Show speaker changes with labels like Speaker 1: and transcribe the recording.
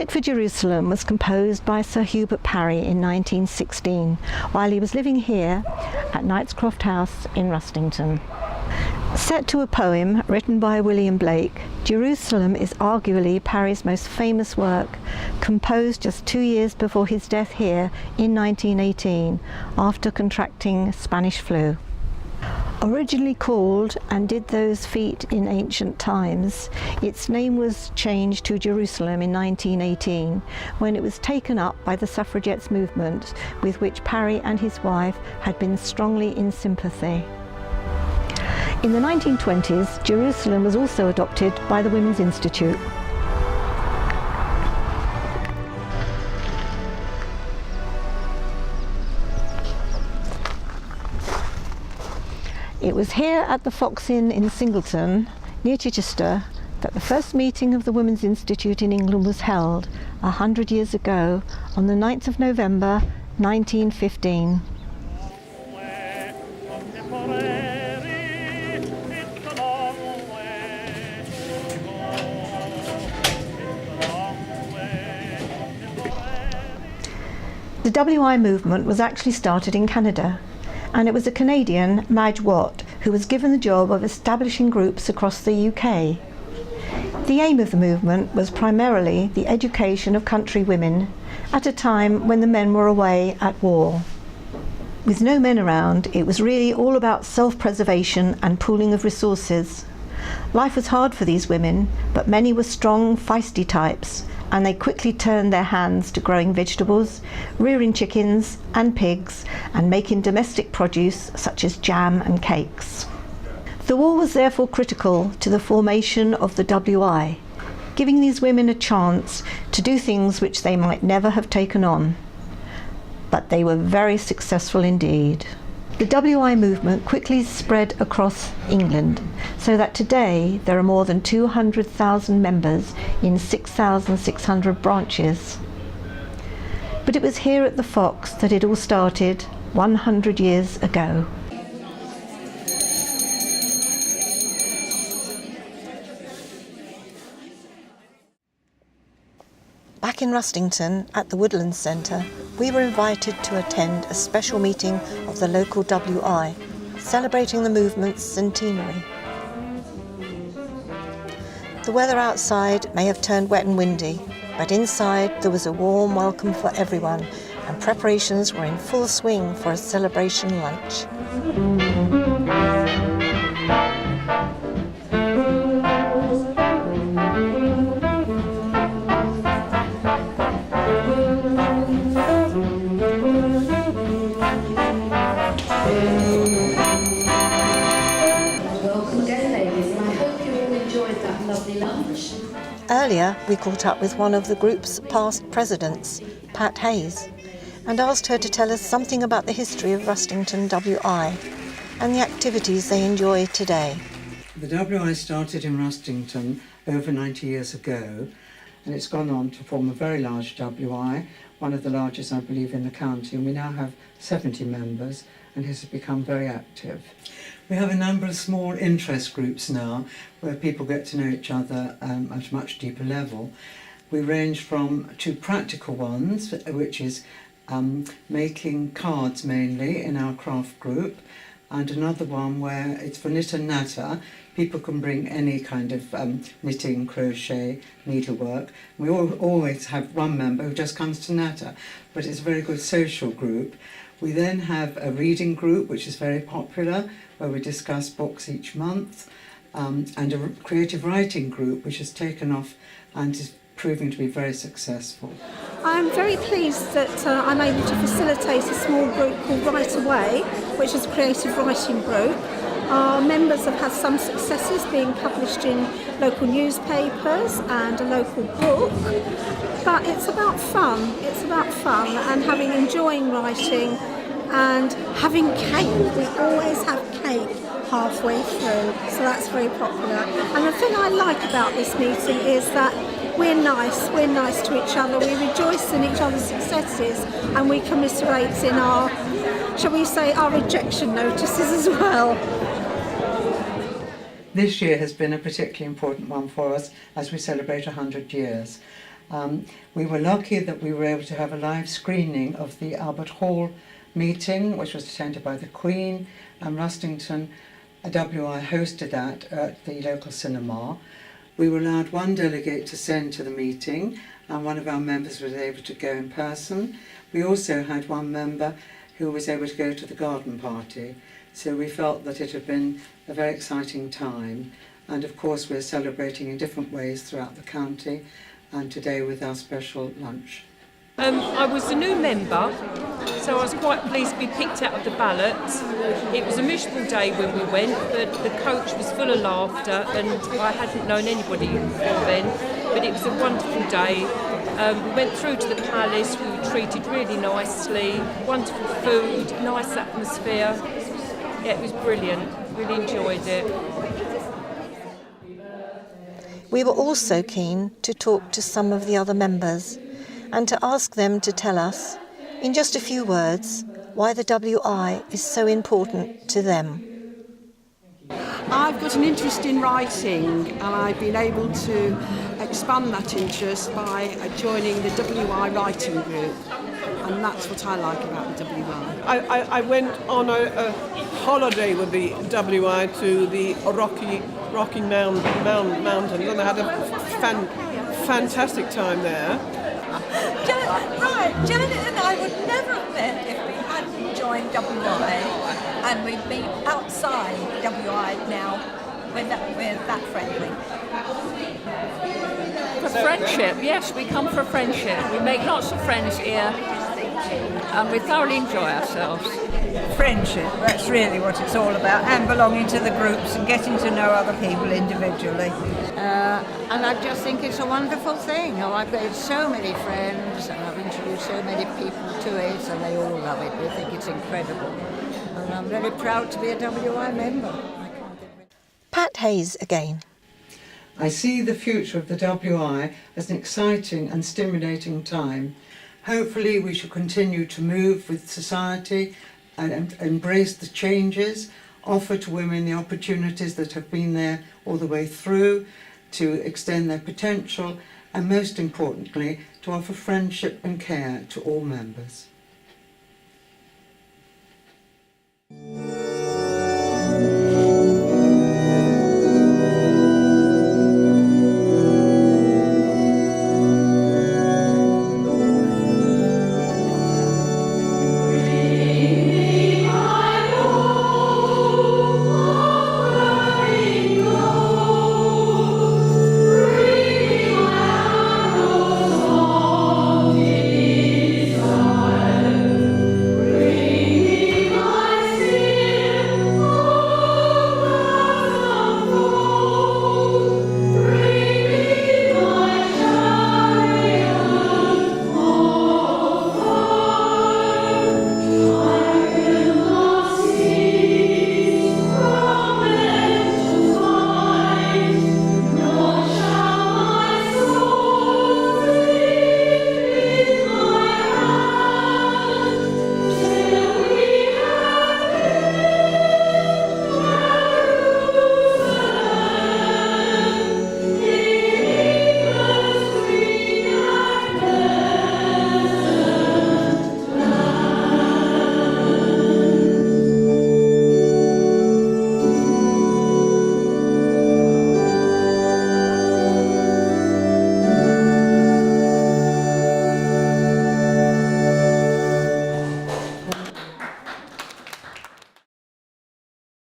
Speaker 1: music for Jerusalem was composed by Sir Hubert Parry in 1916 while he was living here at Knightscroft House in Rustington. Set to a poem written by William Blake, Jerusalem is arguably Parry's most famous work, composed just 2 years before his death here in 1918 after contracting Spanish flu. Originally called "And Did Those Feet in Ancient Times," its name was changed to Jerusalem in 1918 when it was taken up by the suffragettes movement with which Parry and his wife had been strongly in sympathy. In the 1920s, Jerusalem was also adopted by the Women's Institute. It was here at the Fox Inn in Singleton, near Chichester, that the first meeting of the Women's Institute in England was held 100 years ago on the 9th of November 1915. The WI movement was actually started in Canada, and it was a Canadian, Madge Watt, who was given the job of establishing groups across the UK. The aim of the movement was primarily the education of country women at a time when the men were away at war. With no men around, it was really all about self-preservation and pooling of resources. Life was hard for these women, but many were strong, feisty types, and they quickly turned their hands to growing vegetables, rearing chickens and pigs, and making domestic produce such as jam and cakes. The war was therefore critical to the formation of the WI, giving these women a chance to do things which they might never have taken on. But they were very successful indeed. The WI movement quickly spread across England, so that today there are more than 200,000 members in 6,600 branches. But it was here at the Fox that it all started 100 years ago. Back in Rustington at the Woodlands Centre, we were invited to attend a special meeting of the local WI, celebrating the movement's centenary. The weather outside may have turned wet and windy, but inside there was a warm welcome for everyone, and preparations were in full swing for a celebration lunch. Earlier, we caught up with one of the group's past presidents, Pat Hayes, and asked her to tell us something about the history of Rustington WI and the activities they enjoy today.
Speaker 2: The WI started in Rustington over 90 years ago, and it's gone on to form a very large WI, one of the largest, I believe, in the county, and we now have 70 members, and has become very active. We have a number of small interest groups now where people get to know each other at a much deeper level. We range from two practical ones, which is making cards mainly in our craft group, and another one where it's for knit and natter. People can bring any kind of knitting, crochet, needlework. We always have one member who just comes to natter, but it's a very good social group. We then have a reading group, which is very popular, where we discuss books each month, and a creative writing group, which has taken off and is proving to be very successful.
Speaker 3: I'm very pleased that I'm able to facilitate a small group called Right Away, which is a creative writing group. Our members have had some successes being published in local newspapers and a local book, but it's about fun. It's about fun and enjoying writing and having cake. We always have cake halfway through, so that's very popular. And the thing I like about this meeting is that we're nice to each other, we rejoice in each other's successes, and we commiserate in our, shall we say, our rejection notices as well.
Speaker 2: This year has been a particularly important one for us as we celebrate 100 years. We were lucky that we were able to have a live screening of the Albert Hall meeting, which was attended by the Queen, and Rustington WI hosted that at the local cinema. We were allowed one delegate to send to the meeting, and one of our members was able to go in person. We also had one member who was able to go to the garden party, so we felt that it had been a very exciting time. And of course we're celebrating in different ways throughout the county, and today with our special lunch.
Speaker 4: I was a new member, so I was quite pleased to be picked out of the ballot. It was a miserable day when we went, but the coach was full of laughter and I hadn't known anybody before then, but it was a wonderful day. We went through to the palace, we were treated really nicely, wonderful food, nice atmosphere. Yeah, it was brilliant, really enjoyed it.
Speaker 1: We were also keen to talk to some of the other members and to ask them to tell us, in just a few words, why the WI is so important to them.
Speaker 5: I've got an interest in writing, and I've been able to expand that interest by joining the WI writing group, and that's what I like about the WI.
Speaker 6: I went on a holiday with the WI to the Rocky Mountains, and I had a fantastic time there.
Speaker 7: Janet and I would never have met if we hadn't joined WI, and we've been outside WI now. We're that friendly.
Speaker 8: For friendship, yes, we come for friendship. We make lots of friends here, and we thoroughly enjoy ourselves.
Speaker 9: Friendship, that's really what it's all about, and belonging to the groups and getting to know other people individually.
Speaker 10: And I just think it's a wonderful thing. I've made so many friends and I've introduced so many people to it, and they all love it. They think it's incredible. And I'm very proud to be a WI member.
Speaker 1: Pat Hayes again.
Speaker 2: I see the future of the WI as an exciting and stimulating time. Hopefully we shall continue to move with society and embrace the changes, offer to women the opportunities that have been there all the way through, to extend their potential, and most importantly, to offer friendship and care to all members.